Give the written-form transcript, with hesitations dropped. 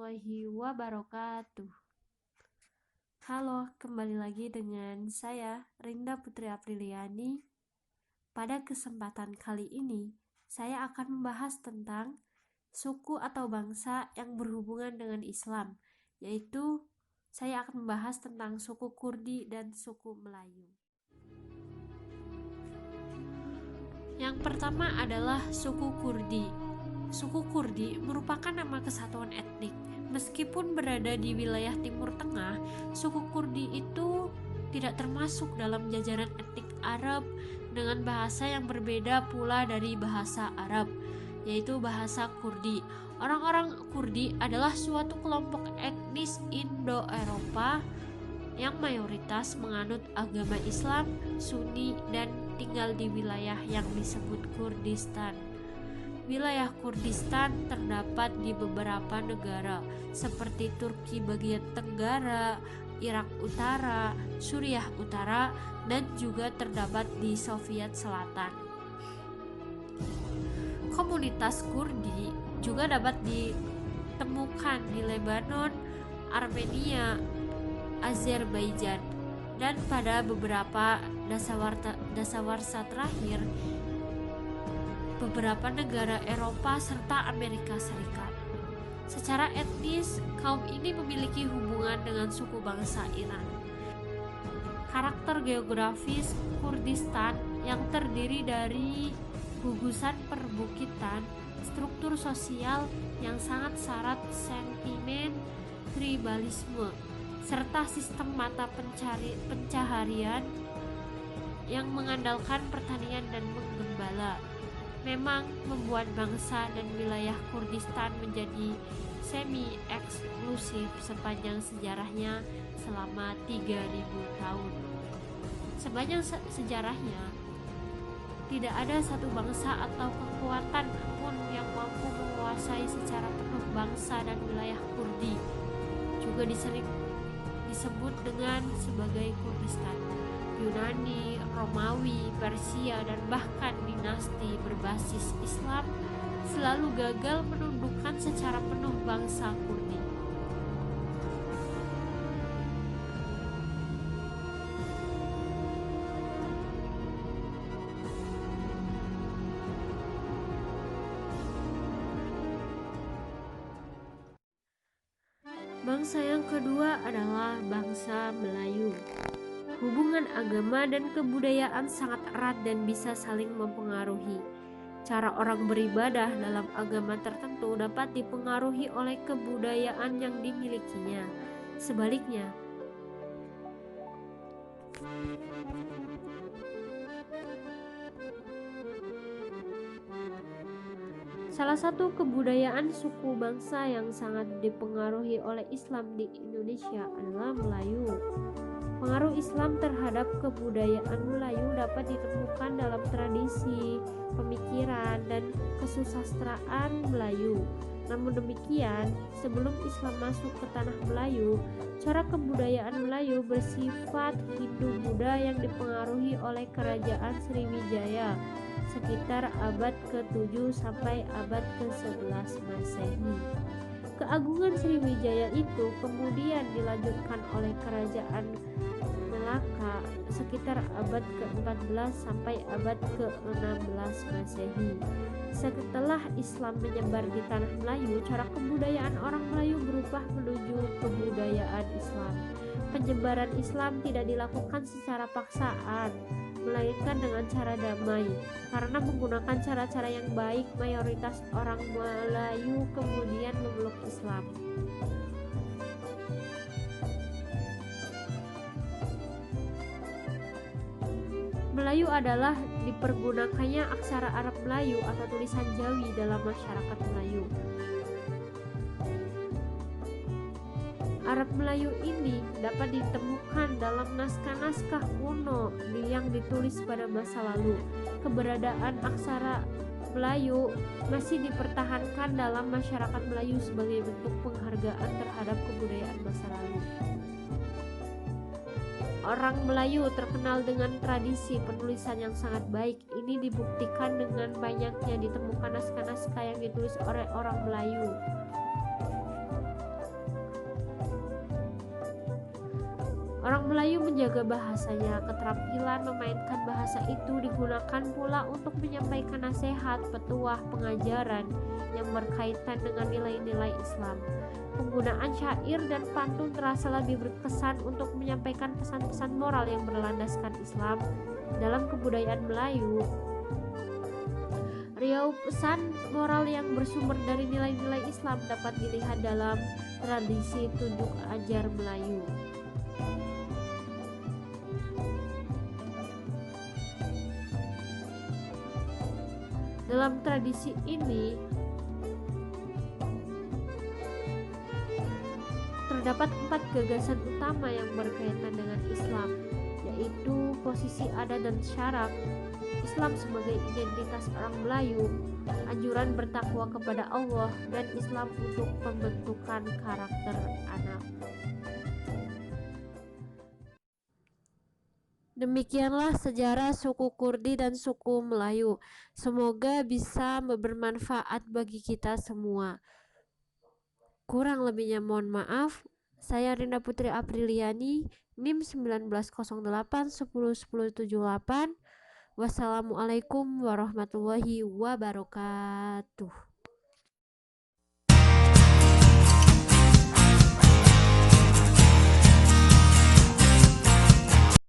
warahmatullahi wabarakatuh. Halo, kembali lagi dengan saya Rinda Putri Apriliani. Pada kesempatan kali ini, saya akan membahas tentang suku atau bangsa yang berhubungan dengan Islam, yaitu saya akan membahas tentang suku Kurdi dan suku Melayu. Yang pertama adalah suku Kurdi. Suku Kurdi merupakan nama kesatuan etnik. Meskipun berada di wilayah Timur Tengah, suku Kurdi itu tidak termasuk dalam jajaran etnik Arab dengan bahasa yang berbeda pula dari bahasa Arab, yaitu bahasa Kurdi. Orang-orang Kurdi adalah suatu kelompok etnis Indo-Eropa yang mayoritas menganut agama Islam Sunni dan tinggal di wilayah yang disebut Kurdistan. Wilayah Kurdistan terdapat di beberapa negara seperti Turki bagian tenggara, Irak Utara, Suriah Utara, dan juga terdapat di Soviet Selatan. Komunitas Kurdi juga dapat ditemukan di Lebanon, Armenia, Azerbaijan, dan pada beberapa dasawarsa terakhir beberapa negara Eropa serta Amerika Serikat. Secara etnis, kaum ini memiliki hubungan dengan suku bangsa Iran. Karakter geografis Kurdistan yang terdiri dari gugusan perbukitan, struktur sosial yang sangat syarat sentimen tribalisme, serta sistem mata pencaharian yang mengandalkan pertanian dan menggembala, memang membuat bangsa dan wilayah Kurdistan menjadi semi-eksklusif sepanjang sejarahnya selama 3000 tahun. Sepanjang sejarahnya, tidak ada satu bangsa atau kekuatan pun yang mampu menguasai secara penuh bangsa dan wilayah Kurdi, juga disering disebut dengan sebagai Kurdistan. Yunani, Romawi, Persia, dan bahkan dinasti berbasis Islam selalu gagal menundukkan secara penuh bangsa Kurdi. Bangsa yang kedua adalah bangsa Melayu. Hubungan agama dan kebudayaan sangat erat dan bisa saling mempengaruhi. Cara orang beribadah dalam agama tertentu dapat dipengaruhi oleh kebudayaan yang dimilikinya. Sebaliknya, salah satu kebudayaan suku bangsa yang sangat dipengaruhi oleh Islam di Indonesia adalah Melayu. Pengaruh Islam terhadap kebudayaan Melayu dapat ditemukan dalam tradisi, pemikiran, dan kesusastraan Melayu. Namun demikian, sebelum Islam masuk ke tanah Melayu, cara kebudayaan Melayu bersifat Hindu-Buddha yang dipengaruhi oleh kerajaan Sriwijaya sekitar abad ke-7 sampai abad ke-11 Masehi. Keagungan Sriwijaya itu kemudian dilanjutkan oleh kerajaan Melaka sekitar abad ke-14 sampai abad ke-16 Masehi. Setelah Islam menyebar di tanah Melayu, cara kebudayaan orang Melayu berubah menuju kebudayaan Islam. Penyebaran Islam tidak dilakukan secara paksaan, melainkan dengan cara damai. Karena menggunakan cara-cara yang baik, mayoritas orang Melayu kemudian memeluk Islam. Melayu adalah dipergunakannya aksara Arab Melayu atau tulisan Jawi dalam masyarakat Melayu. Arab Melayu ini dapat ditemukan dalam naskah-naskah kuno yang ditulis pada masa lalu. Keberadaan aksara Melayu masih dipertahankan dalam masyarakat Melayu sebagai bentuk penghargaan terhadap kebudayaan masa lalu. Orang Melayu terkenal dengan tradisi penulisan yang sangat baik. Ini dibuktikan dengan banyaknya ditemukan naskah-naskah yang ditulis oleh orang Melayu. Orang Melayu menjaga bahasanya. Keterampilan memainkan bahasa itu digunakan pula untuk menyampaikan nasihat, petuah, pengajaran yang berkaitan dengan nilai-nilai Islam. Penggunaan syair dan pantun terasa lebih berkesan untuk menyampaikan pesan-pesan moral yang berlandaskan Islam. Dalam kebudayaan Melayu, riau pesan moral yang bersumber dari nilai-nilai Islam dapat dilihat dalam tradisi tunjuk ajar Melayu. Dalam tradisi ini terdapat 4 gagasan utama yang berkaitan dengan Islam, yaitu posisi adat dan syarak, Islam sebagai identitas orang Melayu, anjuran bertakwa kepada Allah, dan Islam untuk pembentukan karakter anak. Demikianlah sejarah suku Kurdi dan suku Melayu. Semoga bisa bermanfaat bagi kita semua. Kurang lebihnya mohon maaf. Saya Rinda Putri Apriliani, NIM 1908 10 10 78. Wassalamualaikum warahmatullahi wabarakatuh.